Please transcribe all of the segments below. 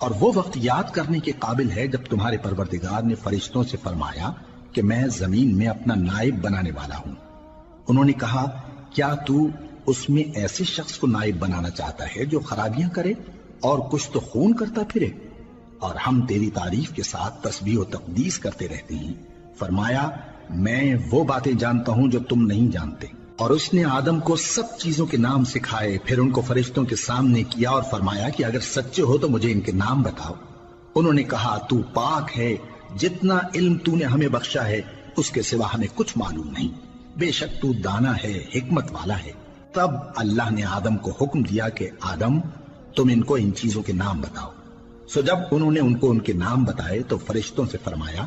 اور وہ وقت یاد کرنے کے قابل ہے جب تمہارے پروردگار نے فرشتوں سے فرمایا کہ میں زمین میں اپنا نائب بنانے والا ہوں۔ انہوں نے کہا کیا تو اس میں ایسے شخص کو نائب بنانا چاہتا ہے جو خرابیاں کرے اور کچھ تو خون کرتا پھرے؟ اور ہم تیری تعریف کے ساتھ تسبیح و تقدیس کرتے رہتے ہیں۔ فرمایا میں وہ باتیں جانتا ہوں جو تم نہیں جانتے۔ اور اس نے آدم کو سب چیزوں کے نام سکھائے، پھر ان کو فرشتوں کے سامنے کیا اور فرمایا کہ اگر سچے ہو تو مجھے ان کے نام بتاؤ۔ انہوں نے کہا تو پاک ہے، جتنا علم تو نے ہمیں بخشا ہے اس کے سوا ہمیں کچھ معلوم نہیں، بے شک تو دانا ہے، حکمت والا ہے۔ تب اللہ نے آدم کو حکم دیا کہ آدم تم ان کو ان چیزوں کے نام بتاؤ۔ سو جب انہوں نے ان کو ان کے نام بتائے تو فرشتوں سے فرمایا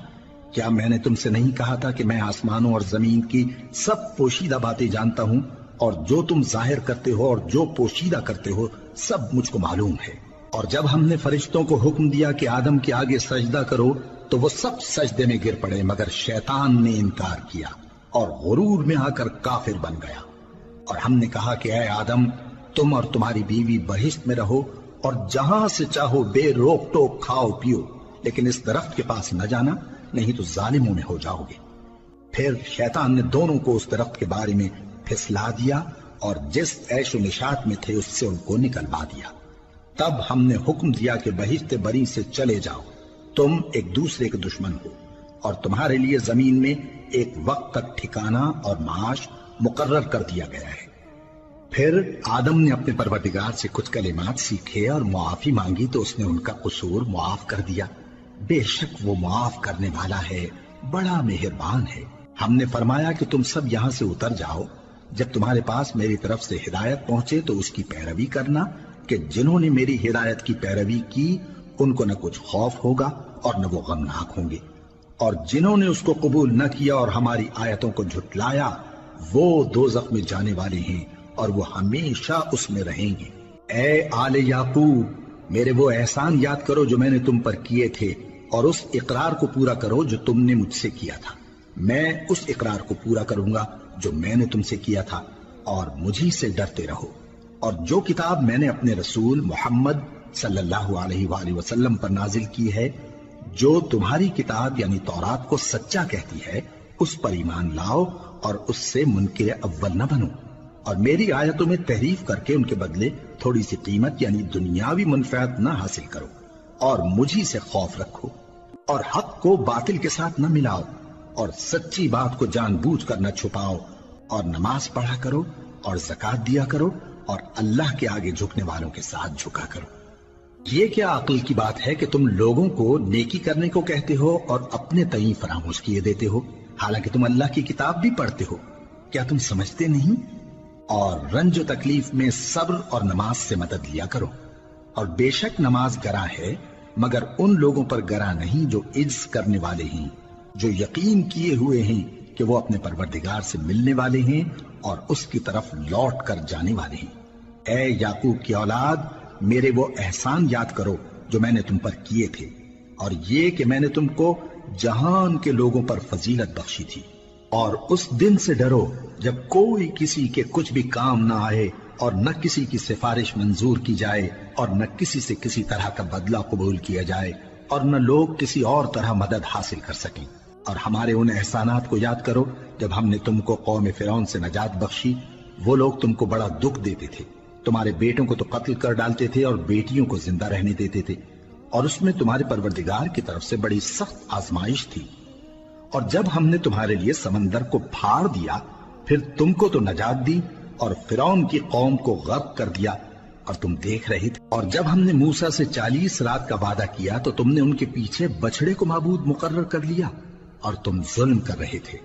کیا میں نے تم سے نہیں کہا تھا کہ میں آسمانوں اور زمین کی سب پوشیدہ باتیں جانتا ہوں، اور جو تم ظاہر کرتے ہو اور جو پوشیدہ کرتے ہو سب مجھ کو معلوم ہے۔ اور جب ہم نے فرشتوں کو حکم دیا کہ آدم کے آگے سجدہ کرو تو وہ سب سجدے میں گر پڑے مگر شیطان نے انکار کیا اور غرور میں آ کر کافر بن گیا۔ اور ہم نے کہا کہ اے آدم تم اور تمہاری بیوی بہشت میں رہو اور جہاں سے چاہو بے روک ٹوک کھاؤ پیو، لیکن اس درخت کے پاس نہ جانا نہیں تو ظالموں میں ہو جاؤ گے۔ پھر شیطان نے دونوں کو اس درخت کے بارے میں پھسلا دیا اور جس عیش و نشاط میں تھے اس سے ان کو نکلوا دیا۔ تب ہم نے حکم دیا کہ بہشت بری سے چلے جاؤ، تم ایک دوسرے کے دشمن ہو، اور تمہارے لیے زمین میں ایک وقت تک ٹھکانہ اور معاش مقرر کر دیا گیا ہے۔ پھر آدم نے اپنے پروردگار سے کچھ کلمات سیکھے اور معافی مانگی تو اس نے ان کا قصور معاف کر دیا۔ بے شک وہ معاف کرنے والا ہے، بڑا مہربان ہے۔ ہم نے فرمایا کہ تم سب یہاں سے اتر جاؤ، جب تمہارے پاس میری طرف سے ہدایت پہنچے تو اس کی پیروی کرنا کہ جنہوں نے میری ہدایت کی پیروی کی ان کو نہ کچھ خوف ہوگا اور نہ وہ غمناک ہوں گے، اور جنہوں نے اس کو قبول نہ کیا اور ہماری آیتوں کو جھٹلایا وہ دوزخ میں جانے والے ہیں اور وہ ہمیشہ اس میں رہیں گے۔ اے آل یعقوب میرے وہ احسان یاد کرو جو میں نے تم پر کیے تھے اور اس اقرار کو پورا کرو جو تم نے مجھ سے کیا تھا۔ میں اس اقرار کو پورا کروں گا جو میں نے تم سے کیا تھا، اور مجھی سے ڈرتے رہو۔ اور جو کتاب میں نے اپنے رسول محمد صلی اللہ علیہ وآلہ وسلم پر نازل کی ہے، جو تمہاری کتاب یعنی تورات کو سچا کہتی ہے، اس پر ایمان لاؤ اور اس سے منکر اول نہ بنو، اور میری آیتوں میں تحریف کر کے ان کے بدلے تھوڑی سی قیمت یعنی دنیاوی منفعت نہ حاصل کرو، اور مجھی سے خوف رکھو، اور حق کو باطل کے ساتھ نہ ملاؤ، اور سچی بات کو جان بوجھ کر نہ چھپاؤ، اور نماز پڑھا کرو اور زکوٰۃ دیا کرو، اور اللہ کے آگے جھکنے والوں کے ساتھ جھکا کرو۔ یہ کیا عقل کی بات ہے کہ تم لوگوں کو نیکی کرنے کو کہتے ہو اور اپنے تئیں فراموش کیے دیتے ہو، حالانکہ تم اللہ کی کتاب بھی پڑھتے ہو؟ کیا تم سمجھتے نہیں؟ اور رنج و تکلیف میں صبر اور نماز سے مدد لیا کرو، اور بے شک نماز گراں ہے مگر ان لوگوں پر گراں نہیں جو عجز کرنے والے ہیں، جو یقین کیے ہوئے ہیں کہ وہ اپنے پروردگار سے ملنے والے ہیں اور اس کی طرف لوٹ کر جانے والے ہیں۔ اے یعقوب کی اولاد میرے وہ احسان یاد کرو جو میں نے تم پر کیے تھے، اور یہ کہ میں نے تم کو جہان کے لوگوں پر فضیلت بخشی تھی۔ اور اس دن سے ڈرو جب کوئی کسی کے کچھ بھی کام نہ آئے اور نہ کسی کی سفارش منظور کی جائے اور نہ کسی سے کسی طرح کا بدلہ قبول کیا جائے اور نہ لوگ کسی اور طرح مدد حاصل کر سکیں۔ اور ہمارے ان احسانات کو یاد کرو جب ہم نے تم کو قوم فرعون سے نجات بخشی، وہ لوگ تم کو بڑا دکھ دیتے تھے، تمہارے بیٹوں کو تو قتل کر ڈالتے تھے اور بیٹیوں کو زندہ رہنے دیتے تھے، اور اس میں تمہارے پروردگار کی طرف سے بڑی سخت آزمائش تھی۔ اور جب ہم نے تمہارے لیے سمندر کو پھاڑ دیا پھر تم کو تو نجات دی اور فرعون کی قوم کو غرق کر دیا اور تم دیکھ رہے تھے۔ اور جب ہم نے موسیٰ سے 40 رات کا وعدہ کیا تو تم نے ان کے پیچھے بچڑے کو معبود مقرر کر لیا اور تم ظلم کر رہے تھے۔